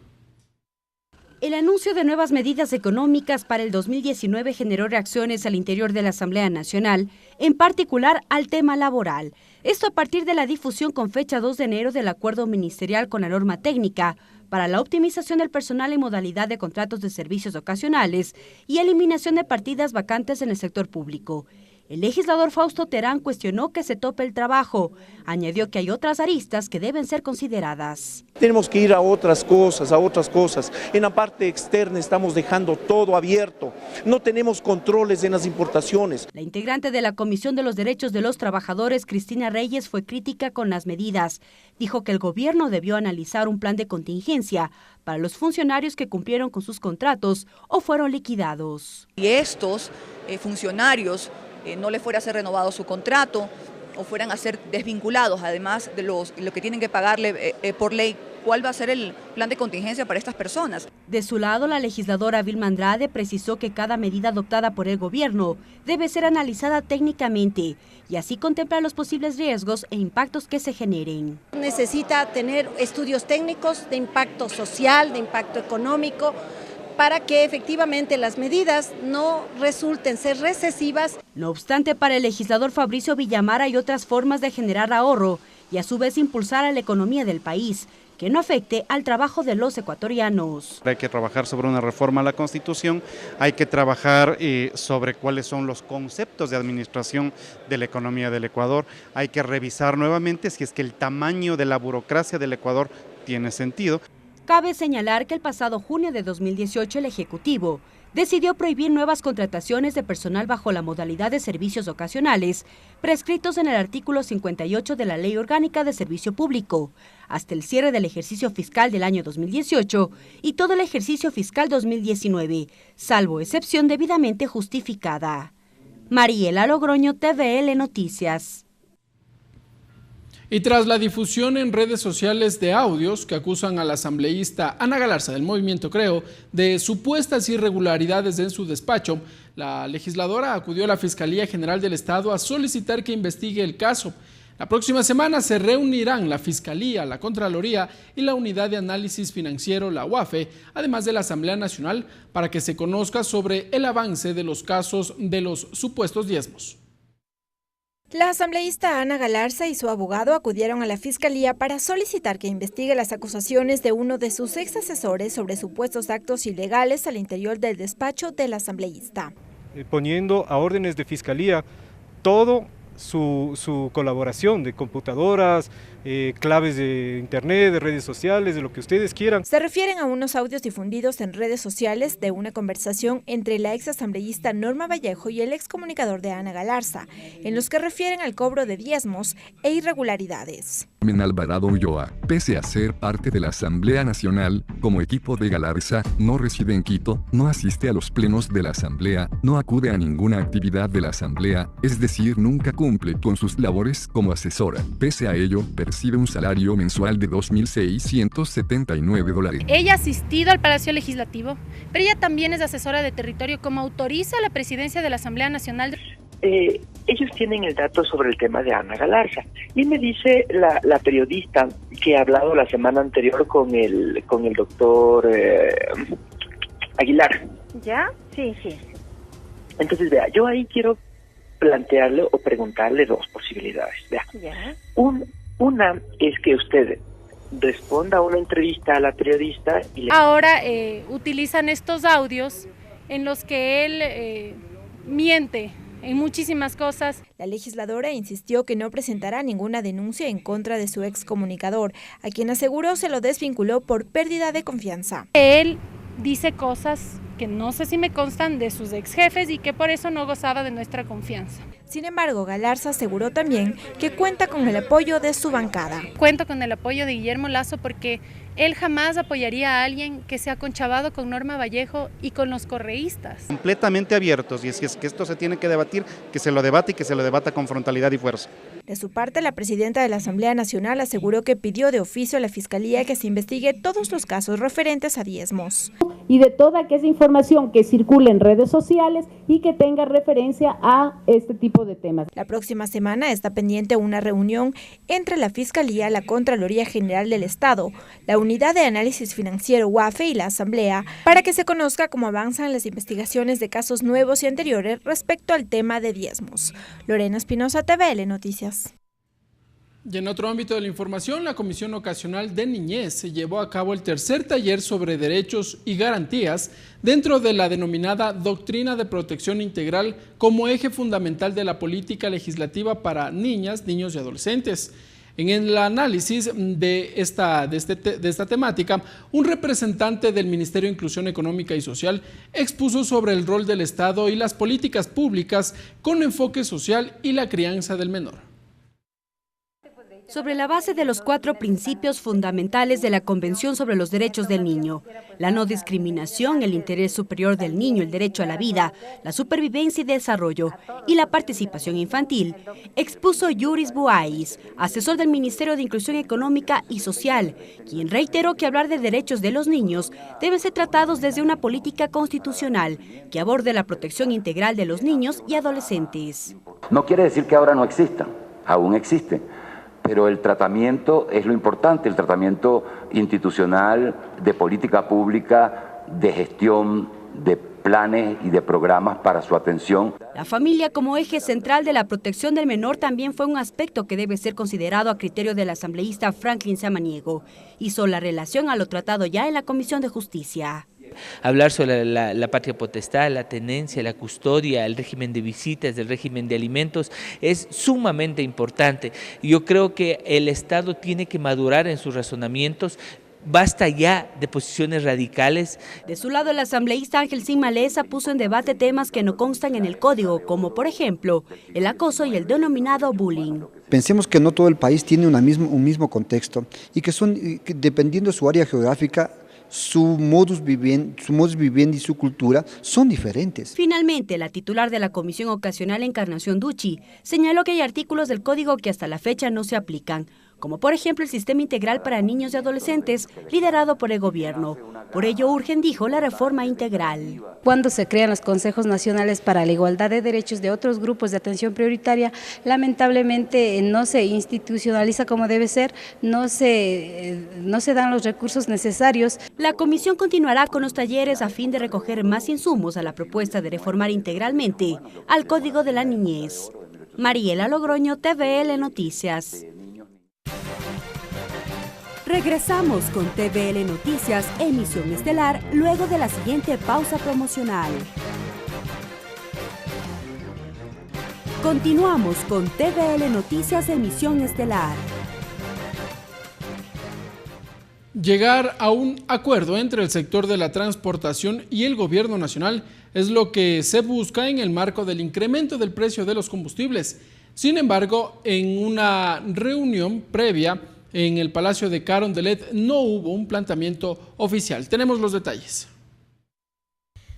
El anuncio de nuevas medidas económicas para el 2019 generó reacciones al interior de la Asamblea Nacional, en particular al tema laboral. Esto a partir de la difusión con fecha 2 de enero del acuerdo ministerial con la norma técnica para la optimización del personal en modalidad de contratos de servicios ocasionales y eliminación de partidas vacantes en el sector público. El legislador Fausto Terán cuestionó que se tope el trabajo. Añadió que hay otras aristas que deben ser consideradas. Tenemos que ir a otras cosas. En la parte externa estamos dejando todo abierto. No tenemos controles en las importaciones. La integrante de la Comisión de los Derechos de los Trabajadores, Cristina Reyes, fue crítica con las medidas. Dijo que el gobierno debió analizar un plan de contingencia para los funcionarios que cumplieron con sus contratos o fueron liquidados. Y estos funcionarios no les fuera a ser renovado su contrato o fueran a ser desvinculados, además de lo que tienen que pagarle por ley, ¿cuál va a ser el plan de contingencia para estas personas? De su lado, la legisladora Vilma Andrade precisó que cada medida adoptada por el gobierno debe ser analizada técnicamente y así contemplar los posibles riesgos e impactos que se generen. Necesita tener estudios técnicos de impacto social, de impacto económico, para que efectivamente las medidas no resulten ser recesivas. No obstante, para el legislador Fabricio Villamar hay otras formas de generar ahorro y a su vez impulsar a la economía del país, que no afecte al trabajo de los ecuatorianos. Hay que trabajar sobre una reforma a la Constitución, hay que trabajar sobre cuáles son los conceptos de administración de la economía del Ecuador, hay que revisar nuevamente si es que el tamaño de la burocracia del Ecuador tiene sentido. Cabe señalar que el pasado junio de 2018 el Ejecutivo decidió prohibir nuevas contrataciones de personal bajo la modalidad de servicios ocasionales, prescritos en el artículo 58 de la Ley Orgánica de Servicio Público, hasta el cierre del ejercicio fiscal del año 2018 y todo el ejercicio fiscal 2019, salvo excepción debidamente justificada. Mariela Logroño, TVL Noticias. Y tras la difusión en redes sociales de audios que acusan a la asambleísta Ana Galarza del Movimiento Creo de supuestas irregularidades en su despacho, la legisladora acudió a la Fiscalía General del Estado a solicitar que investigue el caso. La próxima semana se reunirán la Fiscalía, la Contraloría y la Unidad de Análisis Financiero, la UAFE, además de la Asamblea Nacional, para que se conozca sobre el avance de los casos de los supuestos diezmos. La asambleísta Ana Galarza y su abogado acudieron a la Fiscalía para solicitar que investigue las acusaciones de uno de sus ex asesores sobre supuestos actos ilegales al interior del despacho del asambleísta. Poniendo a órdenes de Fiscalía todo su colaboración de computadoras, claves de internet, de redes sociales, de lo que ustedes quieran. Se refieren a unos audios difundidos en redes sociales de una conversación entre la ex asambleísta Norma Vallejo y el ex comunicador de Ana Galarza, en los que refieren al cobro de diezmos e irregularidades. Alvarado Ulloa, pese a ser parte de la Asamblea Nacional, como equipo de Galarza, no reside en Quito, no asiste a los plenos de la Asamblea, no acude a ninguna actividad de la Asamblea, es decir, nunca cumple con sus labores como asesora. Pese a ello, percibe un salario mensual de $2.679. Ella ha asistido al Palacio Legislativo, pero ella también es asesora de territorio. ¿Cómo autoriza la presidencia de la Asamblea Nacional? Ellos tienen el dato sobre el tema de Ana Galarza y me dice la periodista que ha hablado la semana anterior con el doctor Aguilar. ¿Ya? Sí. Entonces, vea, yo ahí quiero plantearle o preguntarle dos posibilidades. Vea. ¿Ya? Una es que usted responda a una entrevista a la periodista y ahora utilizan estos audios en los que él miente en muchísimas cosas. La legisladora insistió que no presentará ninguna denuncia en contra de su ex comunicador, a quien aseguró se lo desvinculó por pérdida de confianza. Él dice cosas que no sé si me constan de sus ex jefes y que por eso no gozaba de nuestra confianza. Sin embargo, Galarza aseguró también que cuenta con el apoyo de su bancada. Cuento con el apoyo de Guillermo Lasso porque él jamás apoyaría a alguien que se ha conchavado con Norma Vallejo y con los correístas. Completamente abiertos, y si es que esto se tiene que debatir, que se lo debate y que se lo debata con frontalidad y fuerza. De su parte, la presidenta de la Asamblea Nacional aseguró que pidió de oficio a la Fiscalía que se investigue todos los casos referentes a diezmos. Y de toda aquella información que circule en redes sociales y que tenga referencia a este tipo de temas. La próxima semana está pendiente una reunión entre la Fiscalía, la Contraloría General del Estado, la Unidad de Análisis Financiero UAFE y la Asamblea para que se conozca cómo avanzan las investigaciones de casos nuevos y anteriores respecto al tema de diezmos. Lorena Espinosa, TVL Noticias. Y en otro ámbito de la información, la Comisión Ocasional de Niñez se llevó a cabo el tercer taller sobre derechos y garantías dentro de la denominada Doctrina de Protección Integral como eje fundamental de la política legislativa para niñas, niños y adolescentes. En el análisis de esta temática, un representante del Ministerio de Inclusión Económica y Social expuso sobre el rol del Estado y las políticas públicas con enfoque social y la crianza del menor. Sobre la base de los 4 principios fundamentales de la Convención sobre los Derechos del Niño, la no discriminación, el interés superior del niño, el derecho a la vida, la supervivencia y desarrollo y la participación infantil, expuso Yuris Buais, asesor del Ministerio de Inclusión Económica y Social, quien reiteró que hablar de derechos de los niños deben ser tratados desde una política constitucional que aborde la protección integral de los niños y adolescentes. No quiere decir que ahora no existan, aún existen. Pero el tratamiento es lo importante, el tratamiento institucional, de política pública, de gestión, de planes y de programas para su atención. La familia como eje central de la protección del menor también fue un aspecto que debe ser considerado a criterio del asambleísta Franklin Samaniego. Hizo la relación a lo tratado ya en la Comisión de Justicia. Hablar sobre la patria potestad, la tenencia, la custodia, el régimen de visitas, el régimen de alimentos es sumamente importante. Yo creo que el Estado tiene que madurar en sus razonamientos. Basta ya de posiciones radicales. De su lado, el asambleísta Ángel Sin Maleza puso en debate temas que no constan en el código, como por ejemplo el acoso y el denominado bullying. Pensemos que no todo el país tiene un mismo contexto y que dependiendo de su área geográfica, su modus vivendi y su cultura son diferentes. Finalmente, la titular de la Comisión Ocasional, Encarnación Ducci, señaló que hay artículos del código que hasta la fecha no se aplican, como por ejemplo el Sistema Integral para Niños y Adolescentes, liderado por el gobierno. Por ello urgen, dijo, la reforma integral. Cuando se crean los consejos nacionales para la igualdad de derechos de otros grupos de atención prioritaria, lamentablemente no se institucionaliza como debe ser, no se dan los recursos necesarios. La comisión continuará con los talleres a fin de recoger más insumos a la propuesta de reformar integralmente al Código de la Niñez. Mariela Logroño, TVL Noticias. Regresamos con TVL Noticias, emisión estelar, luego de la siguiente pausa promocional. Continuamos con TVL Noticias, emisión estelar. Llegar a un acuerdo entre el sector de la transportación y el gobierno nacional es lo que se busca en el marco del incremento del precio de los combustibles. Sin embargo, en una reunión previa en el Palacio de Carondelet no hubo un planteamiento oficial. Tenemos los detalles.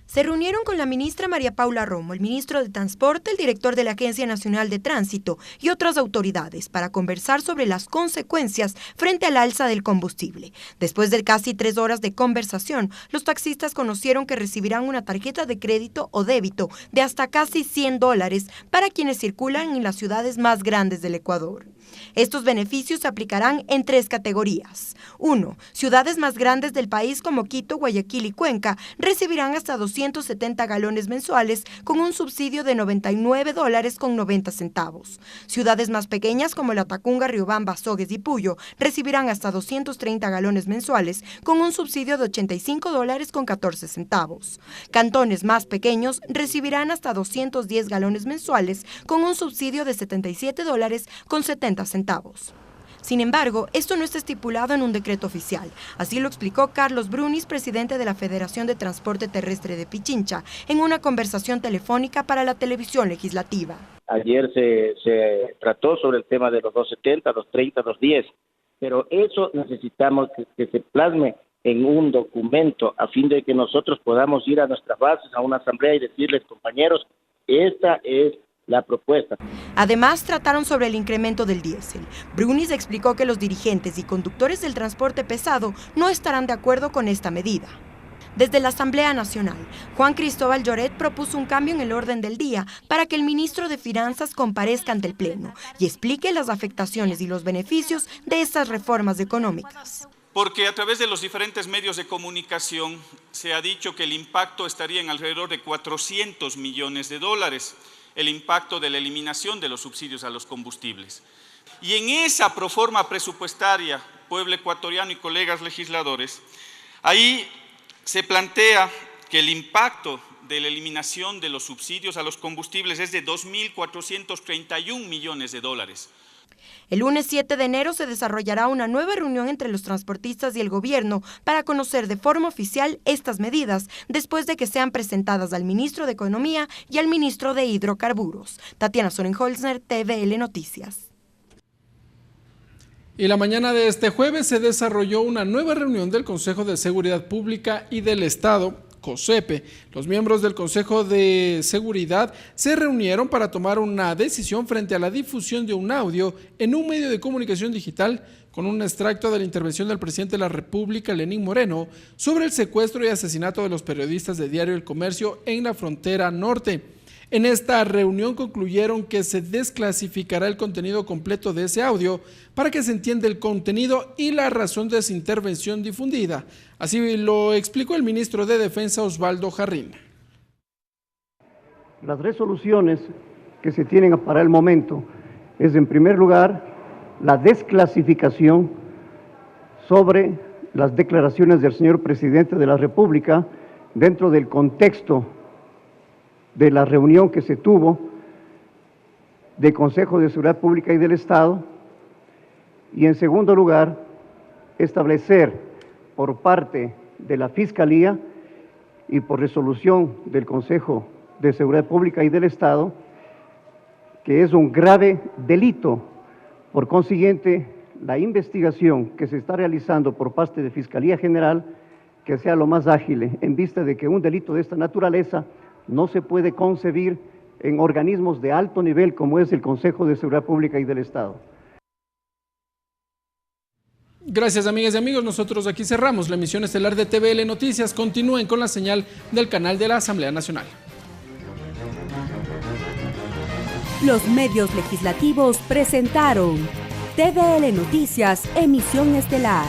Se reunieron con la ministra María Paula Romo, el ministro de Transporte, el director de la Agencia Nacional de Tránsito y otras autoridades para conversar sobre las consecuencias frente al alza del combustible. Después de casi 3 horas de conversación, los taxistas conocieron que recibirán una tarjeta de crédito o débito de hasta casi $100 para quienes circulan en las ciudades más grandes del Ecuador. Estos beneficios se aplicarán en 3 categorías. 1. Ciudades más grandes del país como Quito, Guayaquil y Cuenca recibirán hasta 270 galones mensuales con un subsidio de $99.90. Ciudades más pequeñas como La Tacunga, Riobamba, Sogues y Puyo recibirán hasta 230 galones mensuales con un subsidio de $85.14. Cantones más pequeños recibirán hasta 210 galones mensuales con un subsidio de $77.70. Sin embargo, esto no está estipulado en un decreto oficial. Así lo explicó Carlos Brunis, presidente de la Federación de Transporte Terrestre de Pichincha, en una conversación telefónica para la televisión legislativa. Ayer se trató sobre el tema de los 270, los 30, los 10, pero eso necesitamos que se plasme en un documento a fin de que nosotros podamos ir a nuestras bases, a una asamblea y decirles, compañeros, esta es la propuesta. Además, trataron sobre el incremento del diésel. Brunis explicó que los dirigentes y conductores del transporte pesado no estarán de acuerdo con esta medida. Desde la Asamblea Nacional, Juan Cristóbal Lloret propuso un cambio en el orden del día para que el ministro de Finanzas comparezca ante el Pleno y explique las afectaciones y los beneficios de estas reformas económicas. Porque a través de los diferentes medios de comunicación se ha dicho que el impacto estaría en alrededor de $400 millones, el impacto de la eliminación de los subsidios a los combustibles. Y en esa proforma presupuestaria, pueblo ecuatoriano y colegas legisladores, ahí se plantea que el impacto de la eliminación de los subsidios a los combustibles es de $2.431 millones. El lunes 7 de enero se desarrollará una nueva reunión entre los transportistas y el gobierno para conocer de forma oficial estas medidas después de que sean presentadas al ministro de Economía y al ministro de Hidrocarburos. Tatiana Sorenholzner, TVL Noticias. Y la mañana de este jueves se desarrolló una nueva reunión del Consejo de Seguridad Pública y del Estado, COSEPE. Los miembros del Consejo de Seguridad se reunieron para tomar una decisión frente a la difusión de un audio en un medio de comunicación digital con un extracto de la intervención del presidente de la República, Lenín Moreno, sobre el secuestro y asesinato de los periodistas de Diario El Comercio en la frontera norte. En esta reunión concluyeron que se desclasificará el contenido completo de ese audio para que se entienda el contenido y la razón de esa intervención difundida. Así lo explicó el ministro de Defensa, Osvaldo Jarrín. Las resoluciones que se tienen para el momento es, en primer lugar, la desclasificación sobre las declaraciones del señor presidente de la República dentro del contexto de la reunión que se tuvo del Consejo de Seguridad Pública y del Estado, y en segundo lugar, establecer por parte de la Fiscalía y por resolución del Consejo de Seguridad Pública y del Estado que es un grave delito. Por consiguiente, la investigación que se está realizando por parte de Fiscalía General que sea lo más ágil, en vista de que un delito de esta naturaleza no se puede concebir en organismos de alto nivel como es el Consejo de Seguridad Pública y del Estado. Gracias, amigas y amigos. Nosotros aquí cerramos la emisión estelar de TVL Noticias. Continúen con la señal del canal de la Asamblea Nacional. Los medios legislativos presentaron TVL Noticias, emisión estelar.